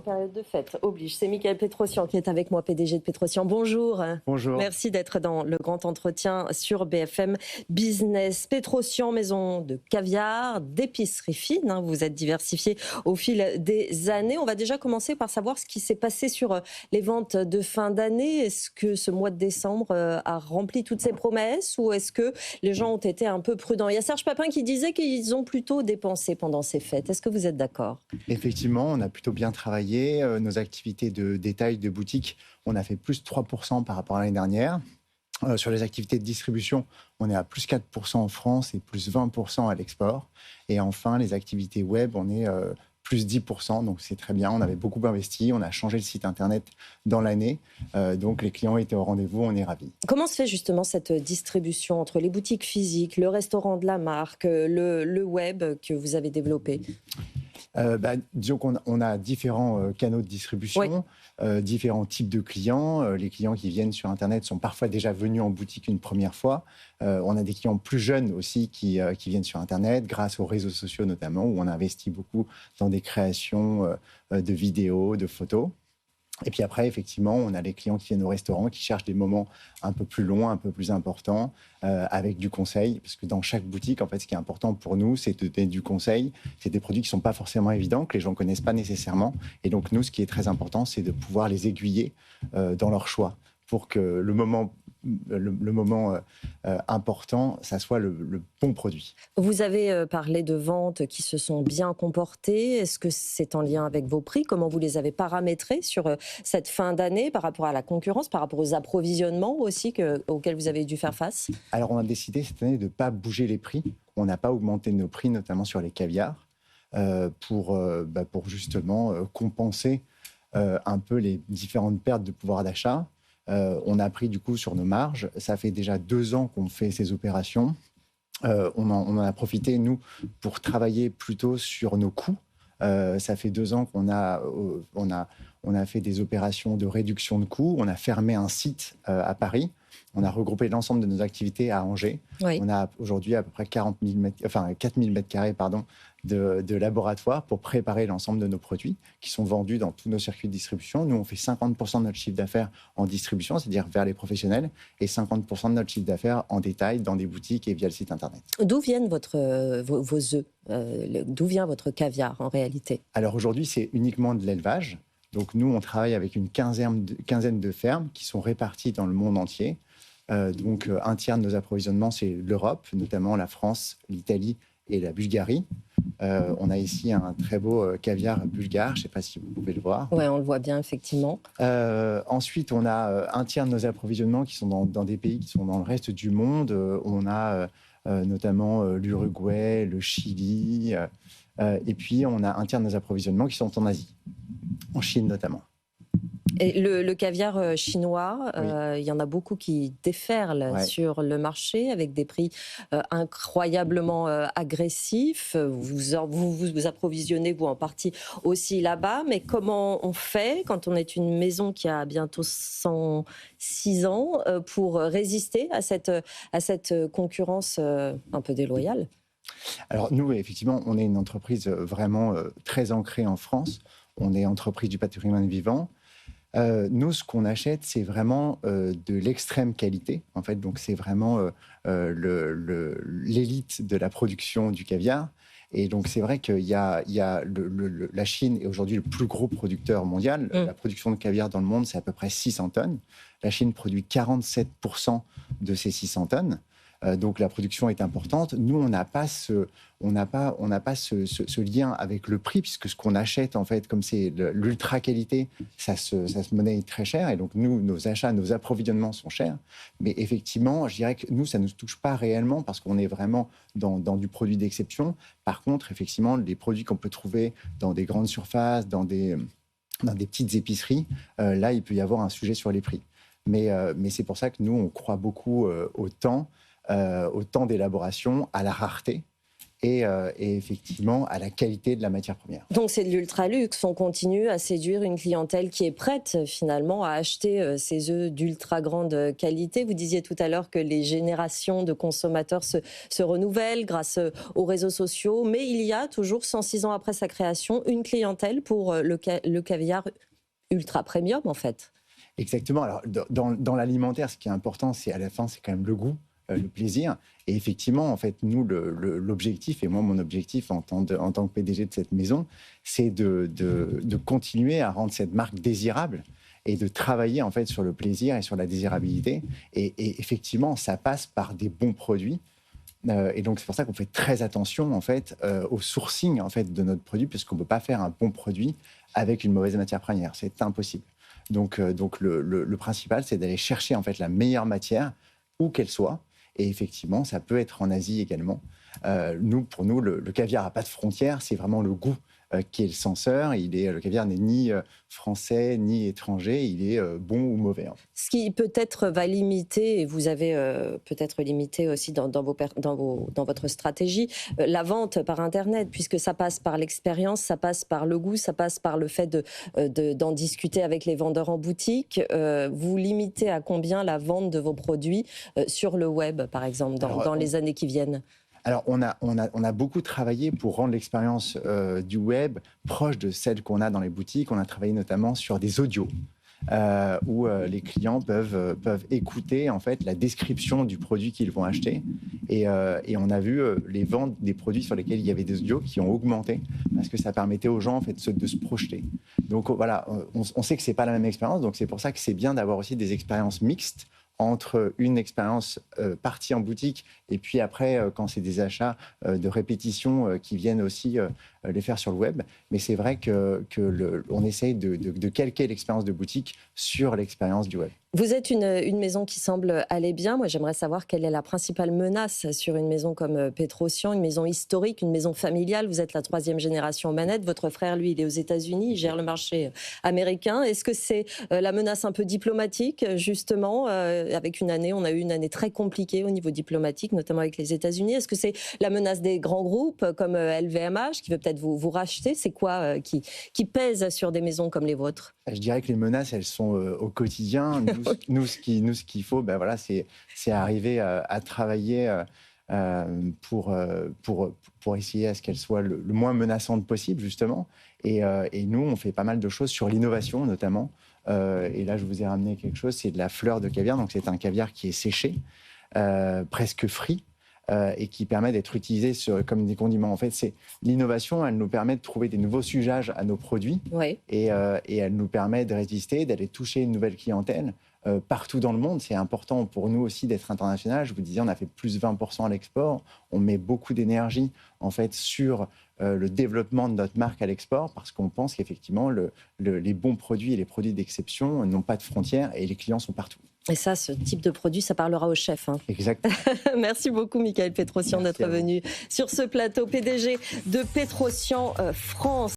période de fête oblige. C'est Mickaël Pétrosian qui est avec moi, PDG de Pétrosian. Bonjour. Bonjour. Merci d'être dans le grand entretien sur BFM Business. Pétrosian, maison de caviar, d'épicerie fine. Vous êtes diversifié au fil des années. On va déjà commencer par savoir ce qui s'est passé sur les ventes de fin d'année. Est-ce que ce mois de décembre a rempli toutes ses promesses ou est-ce que les gens ont été un peu prudents? Il y a Serge Papin qui disait qu'ils ont plutôt dépensé pendant ces fêtes. Est-ce que vous êtes d'accord? Effectivement, on a plutôt bien travaillé. Nos activités de détail, de boutique, on a fait plus de 3% par rapport à l'année dernière. Sur les activités de distribution, on est à plus 4% en France et plus 20% à l'export. Et enfin, les activités web, on est plus 10%, donc c'est très bien. On avait beaucoup investi, on a changé le site internet dans l'année. Donc les clients étaient au rendez-vous, on est ravis. Comment se fait justement cette distribution entre les boutiques physiques, le restaurant de la marque, le web que vous avez développé? Disons qu'on a différents canaux de distribution, différents types de clients. Les clients qui viennent sur Internet sont parfois déjà venus en boutique une première fois. On a des clients plus jeunes aussi qui viennent sur Internet, grâce aux réseaux sociaux notamment, où on investit beaucoup dans des créations de vidéos, de photos. Et puis après, effectivement, on a les clients qui viennent au restaurant, qui cherchent des moments un peu plus longs, un peu plus importants, avec du conseil. Parce que dans chaque boutique, en fait, ce qui est important pour nous, c'est de donner du conseil. C'est des produits qui ne sont pas forcément évidents, que les gens ne connaissent pas nécessairement. Et donc, nous, ce qui est très important, c'est de pouvoir les aiguiller dans leur choix pour que le moment important, ça soit le bon produit. Vous avez parlé de ventes qui se sont bien comportées. Est-ce que c'est en lien avec vos prix? Comment vous les avez paramétrés sur cette fin d'année par rapport à la concurrence, par rapport aux approvisionnements aussi auxquels vous avez dû faire face? Alors, on a décidé cette année de ne pas bouger les prix. On n'a pas augmenté nos prix, notamment sur les caviars, pour justement compenser un peu les différentes pertes de pouvoir d'achat. On a pris du coup sur nos marges. Ça fait déjà 2 ans qu'on fait ces opérations. On en a profité, nous, pour travailler plutôt sur nos coûts. Ça fait 2 ans qu'on a fait des opérations de réduction de coûts. On a fermé un site à Paris. On a regroupé l'ensemble de nos activités à Angers. Oui. On a aujourd'hui à peu près 4 000 mètres carrés de laboratoire pour préparer l'ensemble de nos produits qui sont vendus dans tous nos circuits de distribution. Nous, on fait 50% de notre chiffre d'affaires en distribution, c'est-à-dire vers les professionnels, et 50% de notre chiffre d'affaires en détail dans des boutiques et via le site internet. D'où viennent vos œufs? D'où vient votre caviar en réalité? Alors aujourd'hui, c'est uniquement de l'élevage. Donc nous, on travaille avec une quinzaine de fermes qui sont réparties dans le monde entier. Donc un tiers de nos approvisionnements, c'est l'Europe, notamment la France, l'Italie et la Bulgarie. On a ici un très beau caviar bulgare, je ne sais pas si vous pouvez le voir. Oui, on le voit bien, effectivement. Ensuite, on a un tiers de nos approvisionnements qui sont dans des pays qui sont dans le reste du monde. On a notamment l'Uruguay, le Chili, et puis on a un tiers de nos approvisionnements qui sont en Asie, en Chine notamment. Et le caviar chinois, oui. Il y en a beaucoup qui déferlent sur le marché avec des prix incroyablement agressifs. Vous approvisionnez, vous, en partie aussi là-bas. Mais comment on fait quand on est une maison qui a bientôt 106 ans pour résister à cette concurrence un peu déloyale? Alors nous, effectivement, on est une entreprise vraiment très ancrée en France. On est entreprise du patrimoine vivant. Nous, ce qu'on achète, c'est vraiment de l'extrême qualité. En fait, donc c'est vraiment l'élite de la production du caviar. Et donc c'est vrai qu'il y a la Chine est aujourd'hui le plus gros producteur mondial. La production de caviar dans le monde, c'est à peu près 600 tonnes. La Chine produit 47% de ces 600 tonnes. Donc la production est importante. Nous, on n'a pas ce lien avec le prix, puisque ce qu'on achète, en fait, comme c'est l'ultra qualité, ça se monnaie très cher. Et donc nous, nos achats, nos approvisionnements sont chers. Mais effectivement, je dirais que nous, ça ne nous touche pas réellement parce qu'on est vraiment dans du produit d'exception. Par contre, effectivement, les produits qu'on peut trouver dans des grandes surfaces, dans des petites épiceries, là, il peut y avoir un sujet sur les prix. Mais c'est pour ça que nous, on croit beaucoup au temps d'élaboration, à la rareté. et effectivement à la qualité de la matière première. Donc c'est de l'ultra-luxe, on continue à séduire une clientèle qui est prête finalement à acheter ces œufs d'ultra grande qualité. Vous disiez tout à l'heure que les générations de consommateurs se renouvellent grâce aux réseaux sociaux, mais il y a toujours, 106 ans après sa création, une clientèle pour le caviar ultra premium en fait. Exactement. Alors, dans l'alimentaire, ce qui est important, c'est à la fin, c'est quand même le goût, le plaisir. Et effectivement, en fait, nous, l'objectif, et moi, mon objectif en tant que PDG de cette maison, c'est de continuer à rendre cette marque désirable et de travailler, en fait, sur le plaisir et sur la désirabilité. Et effectivement, ça passe par des bons produits. Et donc, c'est pour ça qu'on fait très attention, en fait, au sourcing, en fait, de notre produit, puisqu'on ne peut pas faire un bon produit avec une mauvaise matière première. C'est impossible. Donc le principal, c'est d'aller chercher en fait la meilleure matière, où qu'elle soit. Et effectivement, ça peut être en Asie également. Pour nous, le caviar n'a pas de frontières, c'est vraiment le goût qui est le censeur. Le caviar n'est ni français ni étranger, il est bon ou mauvais. Ce qui peut-être va limiter, et vous avez peut-être limité aussi dans votre stratégie, la vente par Internet, puisque ça passe par l'expérience, ça passe par le goût, ça passe par le fait d'en discuter avec les vendeurs en boutique. Vous limitez à combien la vente de vos produits sur le web, par exemple, dans les années qui viennent? Alors, on a beaucoup travaillé pour rendre l'expérience du web proche de celle qu'on a dans les boutiques. On a travaillé notamment sur des audios où les clients peuvent écouter en fait la description du produit qu'ils vont acheter. Et on a vu les ventes des produits sur lesquels il y avait des audios qui ont augmenté parce que ça permettait aux gens en fait de se projeter. Donc voilà, on sait que c'est pas la même expérience. Donc c'est pour ça que c'est bien d'avoir aussi des expériences mixtes entre une expérience partie en boutique et puis après, quand c'est des achats de répétition qui viennent aussi les faire sur le web. Mais c'est vrai qu'on essaye de calquer l'expérience de boutique sur l'expérience du web. Vous êtes une maison qui semble aller bien. Moi, j'aimerais savoir quelle est la principale menace sur une maison comme Petrosian, une maison historique, une maison familiale. Vous êtes la 3e génération aux manettes. Votre frère, lui, il est aux États-Unis, il gère le marché américain. Est-ce que c'est la menace un peu diplomatique, justement, avec on a eu une année très compliquée au niveau diplomatique, notamment avec les États-Unis. Est-ce que c'est la menace des grands groupes comme LVMH qui veut peut-être vous racheter? C'est quoi qui pèse sur des maisons comme les vôtres? Je dirais que les menaces, elles sont au quotidien. Nous, ce qu'il faut, voilà, c'est arriver à travailler pour essayer à ce qu'elles soient le moins menaçantes possible, justement. Et nous, on fait pas mal de choses sur l'innovation, notamment. Et là, je vous ai ramené quelque chose, c'est de la fleur de caviar. Donc, c'est un caviar qui est séché, presque frit, et qui permet d'être utilisé comme des condiments. En fait, l'innovation, elle nous permet de trouver des nouveaux usages à nos produits. Oui. Et elle nous permet de résister, d'aller toucher une nouvelle clientèle partout dans le monde. C'est important pour nous aussi d'être international. Je vous disais, on a fait plus 20% à l'export. On met beaucoup d'énergie en fait sur le développement de notre marque à l'export parce qu'on pense qu'effectivement, les bons produits et les produits d'exception n'ont pas de frontières et les clients sont partout. Et ça, ce type de produit, ça parlera au chef. Hein. Exactement. Merci beaucoup, Michaël Petrosian, d'être venu sur ce plateau, PDG de Petrosian France.